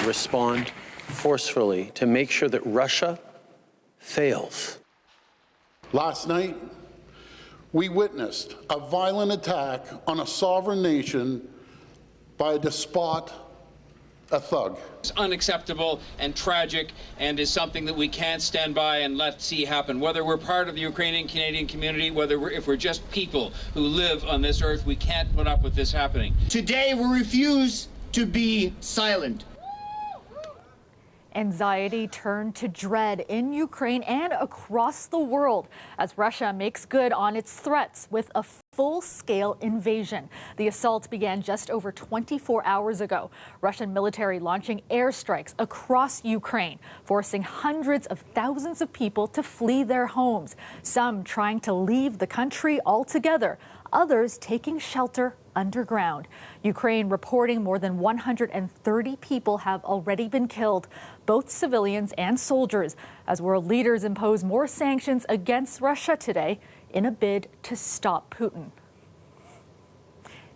respond forcefully to make sure that Russia fails. Last night, we witnessed a violent attack on a sovereign nation by a despot, a thug. It's unacceptable and tragic, and is something that we can't stand by and let see happen. Whether we're part of the Ukrainian-Canadian community, if we're just people who live on this earth, we can't put up with this happening. Today, we refuse to be silent. Anxiety turned to dread in Ukraine and across the world as Russia makes good on its threats with a full-scale invasion. The assault began just over 24 hours ago. Russian military launching airstrikes across Ukraine, forcing hundreds of thousands of people to flee their homes, some trying to leave the country altogether, others taking shelter underground. Ukraine reporting more than 130 people have already been killed, both civilians and soldiers, as world leaders impose more sanctions against Russia today in a bid to stop Putin.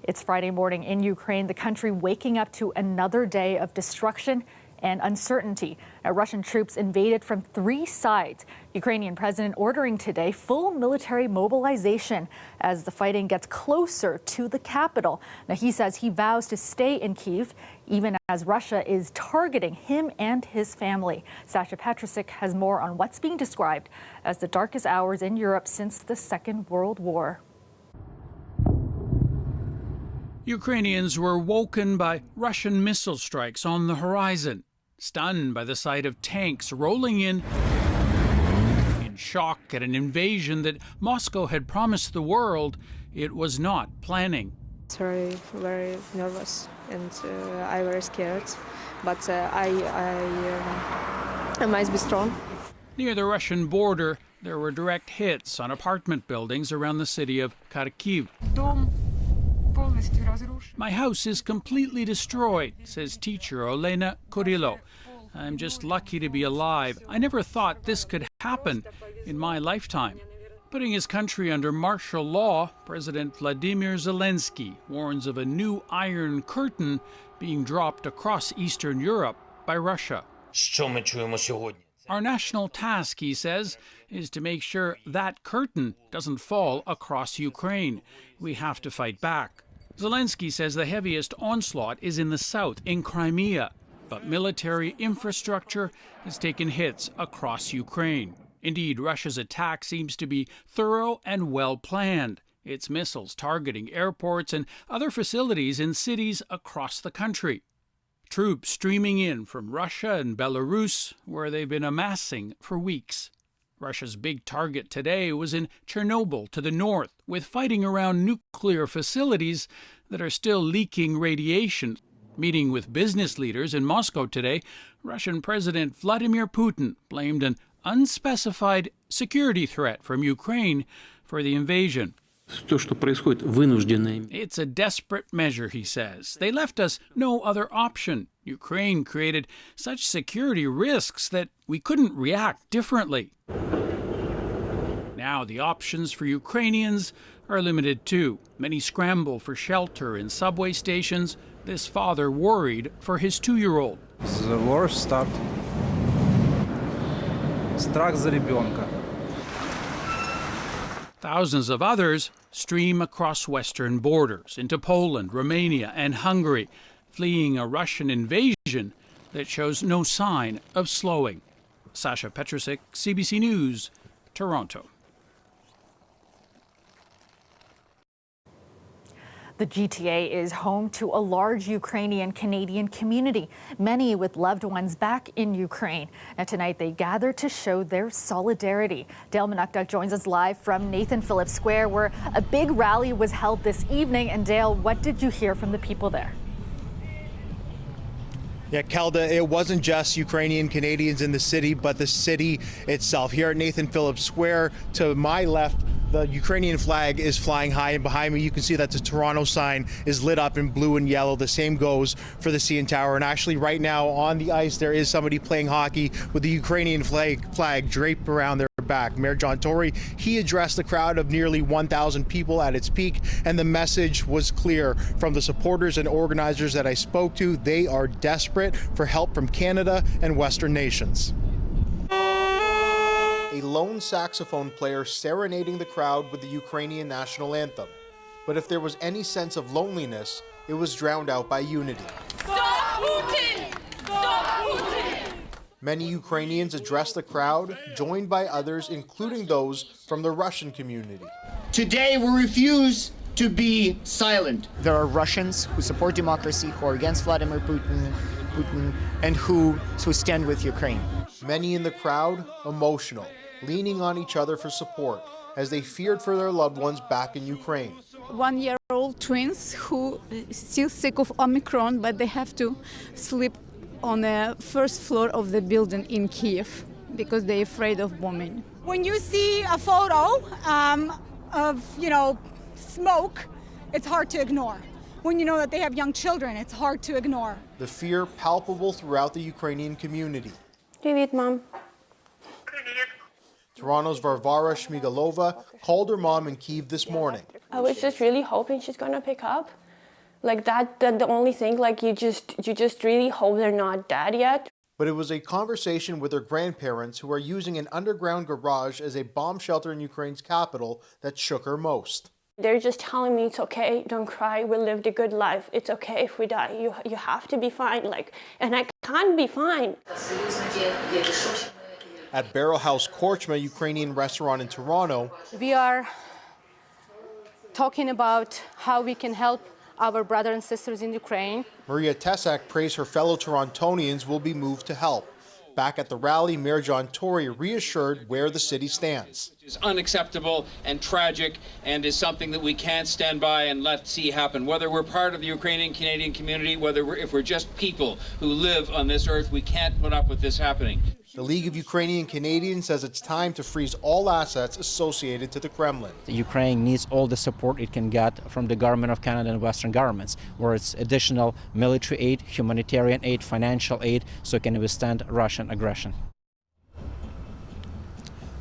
It's Friday morning in Ukraine, the country waking up to another day of destruction and uncertainty. Now, Russian troops invaded from 3 sides. Ukrainian president ordering today full military mobilization as the fighting gets closer to the capital. Now, he says he vows to stay in Kyiv, even as Russia is targeting him and his family. Sasha Petrusik has more on what's being described as the darkest hours in Europe since the Second World War. Ukrainians were woken by Russian missile strikes on the horizon, stunned by the sight of tanks rolling in shock at an invasion that Moscow had promised the world it was not planning. It's very, very nervous, and I'm very scared, but I must be strong. Near the Russian border, there were direct hits on apartment buildings around the city of Kharkiv. My house is completely destroyed, says teacher Olena Kurilo. I'm just lucky to be alive. I never thought this could happen in my lifetime. Putting his country under martial law, President Vladimir Zelensky warns of a new Iron Curtain being dropped across Eastern Europe by Russia. Our national task, he says, is to make sure that curtain doesn't fall across Ukraine. We have to fight back. Zelensky says the heaviest onslaught is in the south, in Crimea, but military infrastructure has taken hits across Ukraine. Indeed, Russia's attack seems to be thorough and well planned, its missiles targeting airports and other facilities in cities across the country. Troops streaming in from Russia and Belarus, where they've been amassing for weeks. Russia's big target today was in Chernobyl to the north, with fighting around nuclear facilities that are still leaking radiation. Meeting with business leaders in Moscow today, Russian President Vladimir Putin blamed an unspecified security threat from Ukraine for the invasion. It's a desperate measure, he says. They left us no other option. Ukraine created such security risks that we couldn't react differently. Now the options for Ukrainians are limited too. Many scramble for shelter in subway stations. This father worried for his 2-year-old. The war stopped. Strach за ребенка. Thousands of others stream across western borders into Poland, Romania, and Hungary, fleeing a Russian invasion that shows no sign of slowing. Sasha Petrusik, CBC News, Toronto. The GTA is home to a large Ukrainian-Canadian community, many with loved ones back in Ukraine. Now tonight they gather to show their solidarity. Dale Manukduk joins us live from Nathan Phillips Square, where a big rally was held this evening. And Dale, what did you hear from the people there? Yeah, Kelda, it wasn't just Ukrainian Canadians in the city, but the city itself. Here at Nathan Phillips Square, to my left, the Ukrainian flag is flying high, and behind me you can see that the Toronto sign is lit up in blue and yellow. The same goes for the CN Tower. And actually right now on the ice there is somebody playing hockey with the Ukrainian flag draped around their back. Mayor John Tory, he addressed the crowd of nearly 1,000 people at its peak, and the message was clear from the supporters and organizers that I spoke to. They are desperate for help from Canada and Western nations. A lone saxophone player serenading the crowd with the Ukrainian national anthem. But if there was any sense of loneliness, it was drowned out by unity. Stop Putin! Stop Putin! Many Ukrainians addressed the crowd, joined by others, including those from the Russian community. Today we refuse to be silent. There are Russians who support democracy, who are against Vladimir Putin, and who stand with Ukraine. Many in the crowd emotional, leaning on each other for support as they feared for their loved ones back in Ukraine. 1-year-old twins who still sick of Omicron, but they have to sleep on the first floor of the building in Kiev because they're afraid of bombing. When you see a photo of, smoke, it's hard to ignore. When you know that they have young children, it's hard to ignore. The fear palpable throughout the Ukrainian community. Привет, mom. Toronto's Varvara Shmigalova called her mom in Kyiv this morning. I was just really hoping she's gonna pick up. Like that the only thing, like you just really hope they're not dead yet. But it was a conversation with her grandparents, who are using an underground garage as a bomb shelter in Ukraine's capital, that shook her most. They're just telling me it's okay, don't cry, we lived a good life. It's okay if we die, you have to be fine, and I can't be fine. At Barrel House Korchma, Ukrainian restaurant in Toronto, we are talking about how we can help our brothers and sisters in Ukraine. Maria Tesak praised her fellow Torontonians will be moved to help. Back at the rally, Mayor John Tory reassured where the city stands. It's unacceptable and tragic, and is something that we can't stand by and let see happen. Whether we're part of the Ukrainian Canadian community, if we're just people who live on this earth, we can't put up with this happening. The League of Ukrainian Canadians says it's time to freeze all assets associated to the Kremlin. Ukraine needs all the support it can get from the government of Canada and Western governments, where it's additional military aid, humanitarian aid, financial aid, so it can withstand Russian aggression.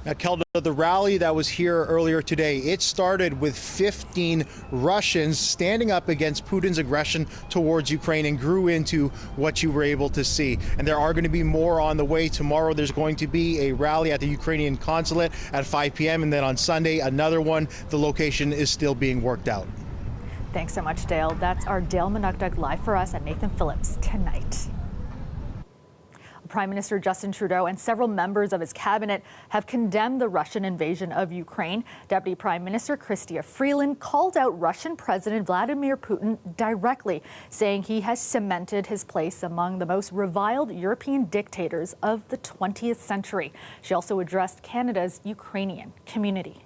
Now, Kelda, the rally that was here earlier today, it started with 15 Russians standing up against Putin's aggression towards Ukraine and grew into what you were able to see. And there are going to be more on the way. Tomorrow there's going to be a rally at the Ukrainian consulate at 5 p.m. and then on Sunday another one. The location is still being worked out. Thanks so much, Dale. That's our Dale Manukduk live for us at Nathan Phillips tonight. Prime Minister Justin Trudeau and several members of his cabinet have condemned the Russian invasion of Ukraine. Deputy Prime Minister Chrystia Freeland called out Russian President Vladimir Putin directly, saying he has cemented his place among the most reviled European dictators of the 20th century. She also addressed Canada's Ukrainian community.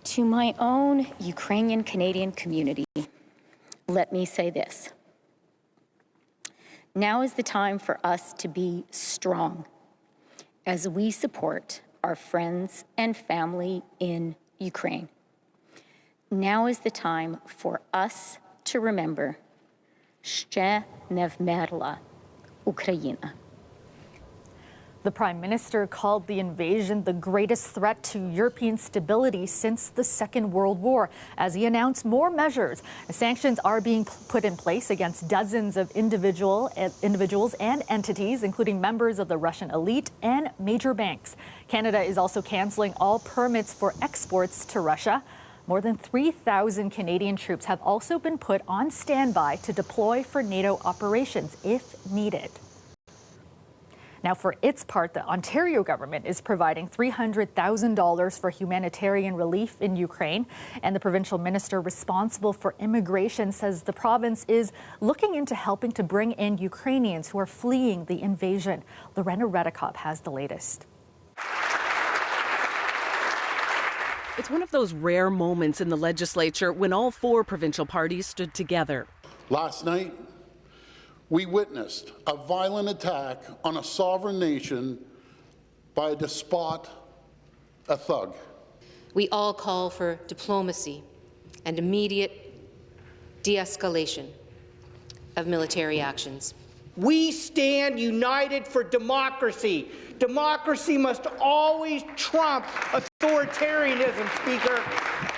To my own Ukrainian Canadian community, let me say this. Now is the time for us to be strong as we support our friends and family in Ukraine. Now is the time for us to remember Ще не вмерла Україна. The Prime Minister called the invasion the greatest threat to European stability since the Second World War, as he announced more measures. Sanctions are being put in place against dozens of individuals and entities, including members of the Russian elite and major banks. Canada is also canceling all permits for exports to Russia. More than 3,000 Canadian troops have also been put on standby to deploy for NATO operations if needed. Now, for its part, the Ontario government is providing $300,000 for humanitarian relief in Ukraine. And the provincial minister responsible for immigration says the province is looking into helping to bring in Ukrainians who are fleeing the invasion. Lorena Redekop has the latest. It's one of those rare moments in the legislature when all four provincial parties stood together. Last night, we witnessed a violent attack on a sovereign nation by a despot, a thug. We all call for diplomacy and immediate de-escalation of military actions. We stand united for democracy. Democracy must always trump authoritarianism, Speaker.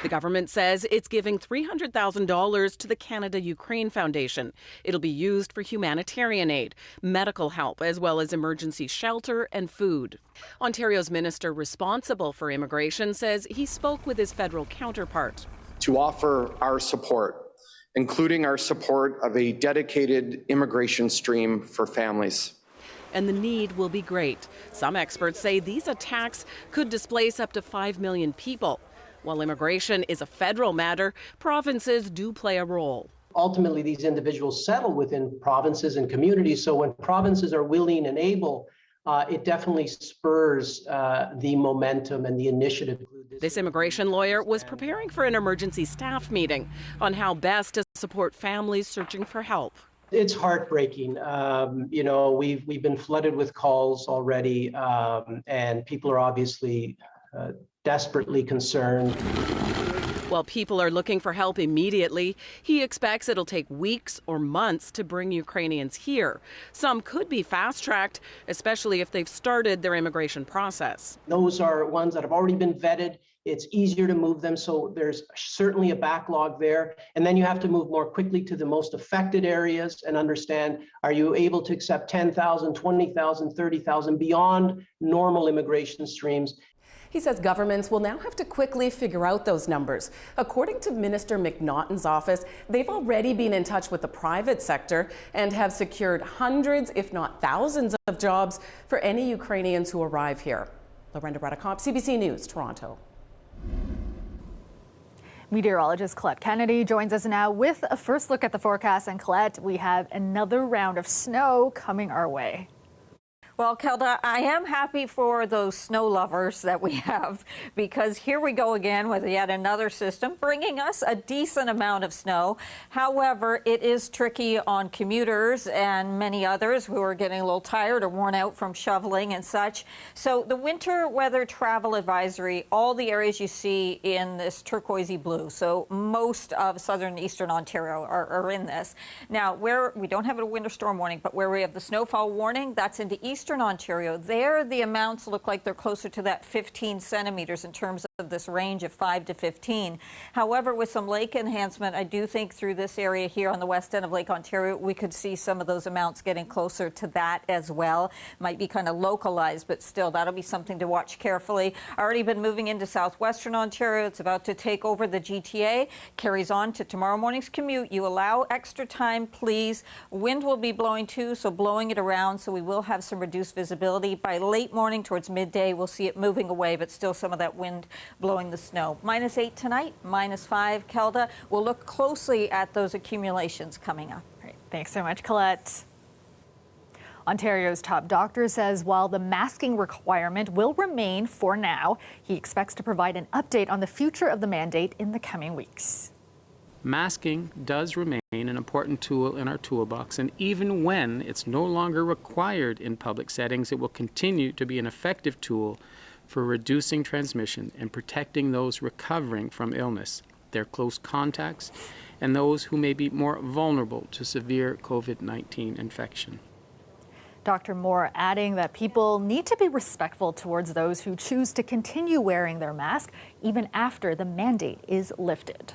The government says it's giving $300,000 to the Canada-Ukraine Foundation. It'll be used for humanitarian aid, medical help, as well as emergency shelter and food. Ontario's minister responsible for immigration says he spoke with his federal counterpart. To offer our support, including our support of a dedicated immigration stream for families. And the need will be great. Some experts say these attacks could displace up to 5 million people. While immigration is a federal matter, provinces do play a role. Ultimately, these individuals settle within provinces and communities. So when provinces are willing and able, it definitely spurs the momentum and the initiative. This immigration lawyer was preparing for an emergency staff meeting on how best to support families searching for help. It's heartbreaking. You know, we've been flooded with calls already, and people are obviously desperately concerned. While people are looking for help immediately, he expects it'll take weeks or months to bring Ukrainians here. Some could be fast-tracked, especially if they've started their immigration process. Those are ones that have already been vetted. It's easier to move them, so there's certainly a backlog there. And then you have to move more quickly to the most affected areas and understand, are you able to accept 10,000, 20,000, 30,000 beyond normal immigration streams? He says governments will now have to quickly figure out those numbers. According to Minister McNaughton's office, they've already been in touch with the private sector and have secured hundreds, if not thousands, of jobs for any Ukrainians who arrive here. Lorenda Bradicop, CBC News, Toronto. Meteorologist Colette Kennedy joins us now with a first look at the forecast. And Colette, we have another round of snow coming our way. Well, Kelda, I am happy for those snow lovers that we have, because here we go again with yet another system bringing us a decent amount of snow. However, it is tricky on commuters and many others who are getting a little tired or worn out from shoveling and such. So the winter weather travel advisory, all the areas you see in this turquoisey blue, so most of southern and eastern Ontario are in this. Now, where we don't have a winter storm warning, but where we have the snowfall warning, that's into eastern Ontario. There, the amounts look like they're closer to that 15 centimeters in terms of this range of 5 to 15. However, with some lake enhancement, I do think through this area here on the west end of Lake Ontario, we could see some of those amounts getting closer to that as well. Might be kind of localized, but still, that'll be something to watch carefully. Already been moving into southwestern Ontario. It's about to take over the GTA. Carries on to tomorrow morning's commute. You allow extra time, please. Wind will be blowing too, so blowing it around, so we will have some reduced visibility. By late morning towards midday, we'll see it moving away, but still some of that wind blowing the snow. -8 tonight, -5 Kelda. We'll look closely at those accumulations coming up. Great. Thanks so much, Colette. Ontario's top doctor says while the masking requirement will remain for now, he expects to provide an update on the future of the mandate in the coming weeks. Masking does remain an important tool in our toolbox, and even when it's no longer required in public settings, it will continue to be an effective tool for reducing transmission and protecting those recovering from illness, their close contacts, and those who may be more vulnerable to severe COVID-19 infection. Dr. Moore adding that people need to be respectful towards those who choose to continue wearing their mask even after the mandate is lifted.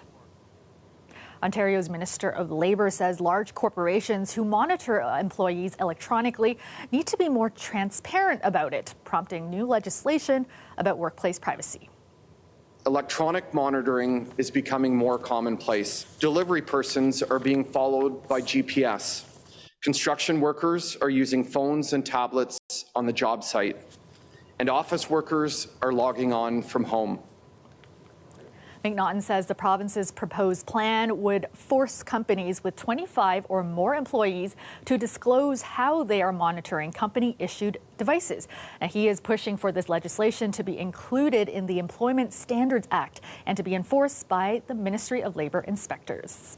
Ontario's Minister of Labour says large corporations who monitor employees electronically need to be more transparent about it, prompting new legislation about workplace privacy. Electronic monitoring is becoming more commonplace. Delivery persons are being followed by GPS. Construction workers are using phones and tablets on the job site, and office workers are logging on from home. McNaughton says the province's proposed plan would force companies with 25 or more employees to disclose how they are monitoring company-issued devices. Now, he is pushing for this legislation to be included in the Employment Standards Act and to be enforced by the Ministry of Labour inspectors.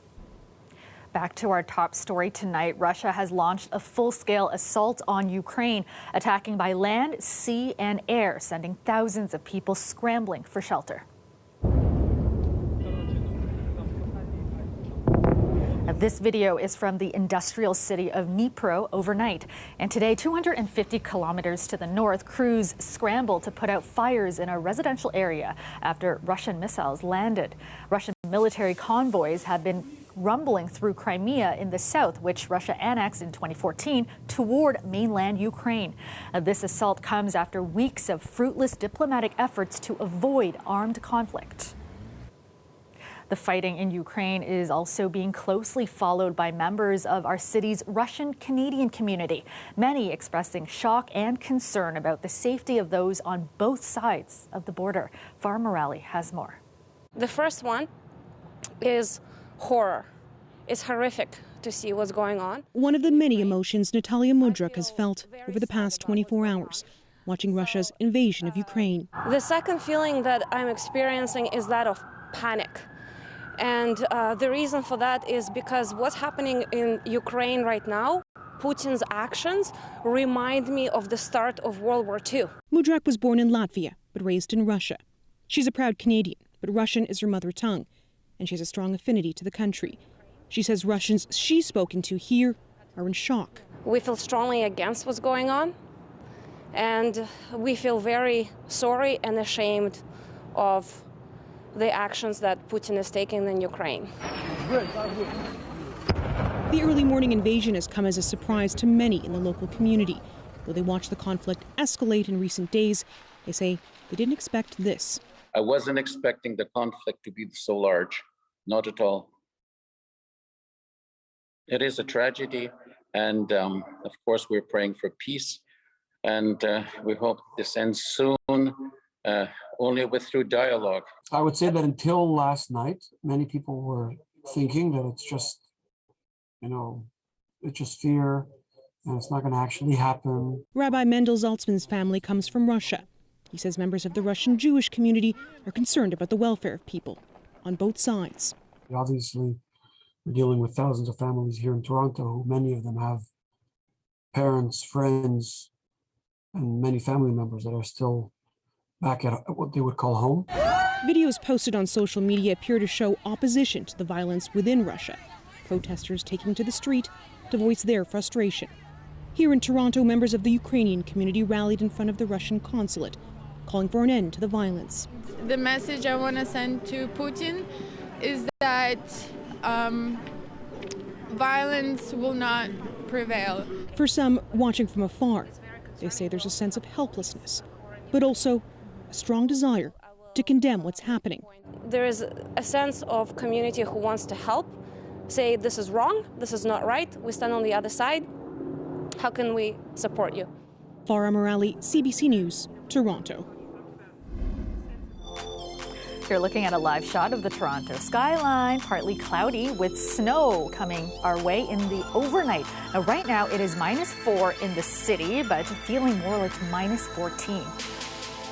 Back to our top story tonight. Russia has launched a full-scale assault on Ukraine, attacking by land, sea, and air, sending thousands of people scrambling for shelter. This video is from the industrial city of Dnipro overnight. And today, 250 kilometers to the north, crews scrambled to put out fires in a residential area after Russian missiles landed. Russian military convoys have been rumbling through Crimea in the south, which Russia annexed in 2014, toward mainland Ukraine. This assault comes after weeks of fruitless diplomatic efforts to avoid armed conflict. The fighting in Ukraine is also being closely followed by members of our city's Russian-Canadian community, many expressing shock and concern about the safety of those on both sides of the border. Farah Morali has more. The first one is horror. It's horrific to see what's going on. One of the many emotions Natalia Mudryk has felt over the past 24 hours, watching Russia's invasion of Ukraine. The second feeling that I'm experiencing is that of panic. And the reason for that is because what's happening in Ukraine right now, Putin's actions remind me of the start of World War II. Mudryk was born in Latvia, but raised in Russia. She's a proud Canadian, but Russian is her mother tongue, and she has a strong affinity to the country. She says Russians she's spoken to here are in shock. We feel strongly against what's going on, and we feel very sorry and ashamed of the actions that Putin is taking in Ukraine. The early morning invasion has come as a surprise to many in the local community. Though they watched the conflict escalate in recent days, they say they didn't expect this. I wasn't expecting the conflict to be so large, not at all. It is a tragedy, and of course we're praying for peace, and we hope this ends soon, only through dialogue. I would say that until last night, many people were thinking that it's just, it's just fear, and it's not going to actually happen. Rabbi Mendel Zaltzman's family comes from Russia. He says members of the Russian Jewish community are concerned about the welfare of people on both sides. Obviously, we're dealing with thousands of families here in Toronto, who many of them have parents, friends, and many family members that are still back at what they would call home. Videos posted on social media appear to show opposition to the violence within Russia. Protesters taking to the street to voice their frustration. Here in Toronto, members of the Ukrainian community rallied in front of the Russian consulate, calling for an end to the violence. The message I want to send to Putin is that violence will not prevail. For some watching from afar, they say there's a sense of helplessness, but also a strong desire to condemn what's happening. There is a sense of community who wants to help, say this is wrong, this is not right, we stand on the other side. How can we support you? Farah Morali, CBC News, Toronto. You're looking at a live shot of the Toronto skyline, partly cloudy with snow coming our way in the overnight. Now, right now it is -4 in the city, but feeling more like -14.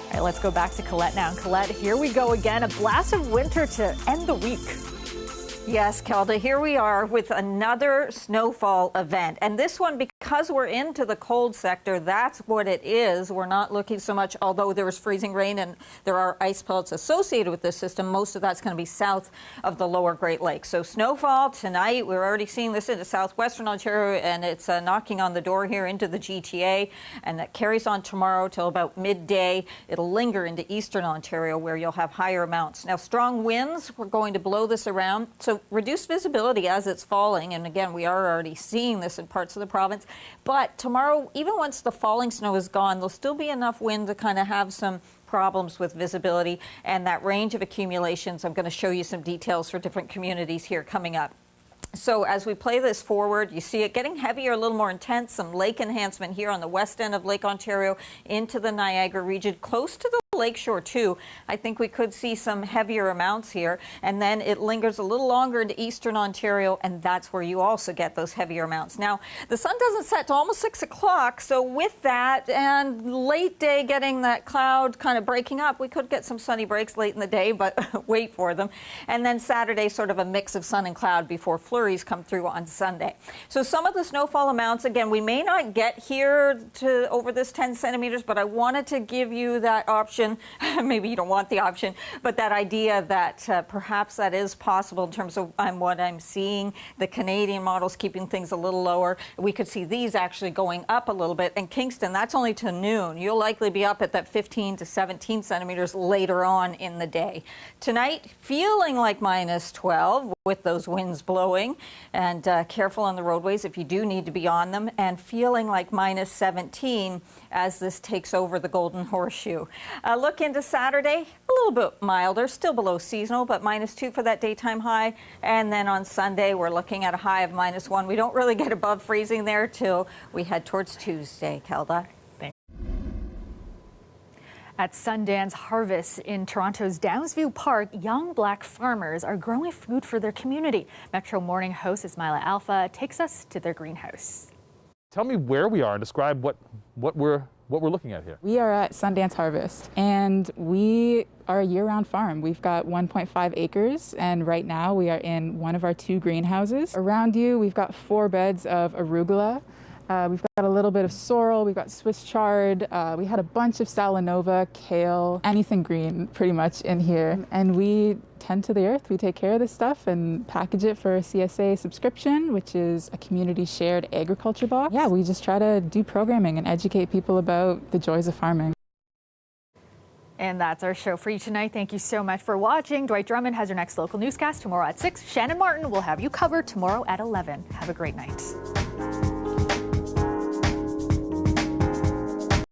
All right, let's go back to Colette now. And Colette, here we go again. A blast of winter to end the week. Yes, Kelda, here we are with another snowfall event. And this one, because we're into the cold sector, that's what it is. We're not looking so much, although there is freezing rain and there are ice pellets associated with this system, most of that's going to be south of the lower Great Lakes. So snowfall tonight, we're already seeing this into southwestern Ontario, and it's knocking on the door here into the GTA, and that carries on tomorrow till about midday. It'll linger into eastern Ontario, where you'll have higher amounts. Now, strong winds, we're going to blow this around. So reduced visibility as it's falling, and again, we are already seeing this in parts of the province. But tomorrow, even once the falling snow is gone, there'll still be enough wind to kind of have some problems with visibility and that range of accumulations. I'm going to show you some details for different communities here coming up. So as we play this forward, you see it getting heavier, a little more intense, some lake enhancement here on the west end of Lake Ontario into the Niagara region, close to the lakeshore too. I think we could see some heavier amounts here, and then it lingers a little longer into eastern Ontario, and that's where you also get those heavier amounts. Now, the sun doesn't set till almost 6 o'clock, so with that and late day getting that cloud kind of breaking up, we could get some sunny breaks late in the day, but wait for them. And then Saturday, sort of a mix of sun and cloud before flurries come through on Sunday. So some of the snowfall amounts, again, we may not get here to over this 10 centimeters, but I wanted to give you that option option. Maybe you don't want the option, but that idea that perhaps that is possible in terms of what I'm seeing. The Canadian model's keeping things a little lower. We could see these actually going up a little bit. And Kingston, that's only to noon. You'll likely be up at that 15 to 17 centimeters later on in the day. Tonight, feeling like minus 12 with those winds blowing, and careful on the roadways if you do need to be on them, and feeling like minus 17 as this takes over the Golden Horseshoe. Look into Saturday, a little bit milder, still below seasonal, but minus 2 for that daytime high. And then on Sunday, we're looking at a high of minus 1. We don't really get above freezing there till we head towards Tuesday, Kelda. At Sundance Harvest in Toronto's Downsview Park, young black farmers are growing food for their community. Metro Morning host Ismaila Alpha takes us to their greenhouse. Tell me where we are and describe what we're looking at here. We are at Sundance Harvest, and we are a year-round farm. We've got 1.5 acres, and right now we are in one of our 2 greenhouses. Around you, we've got 4 beds of arugula. We've got a little bit of sorrel, we've got Swiss chard, we had a bunch of salanova, kale, anything green pretty much in here. And we tend to the earth. We take care of this stuff and package it for a CSA subscription, which is a community shared agriculture box. Yeah, we just try to do programming and educate people about the joys of farming. And that's our show for you tonight. Thank you so much for watching. Dwight Drummond has your next local newscast tomorrow at 6. Shannon Martin will have you covered tomorrow at 11. Have a great night.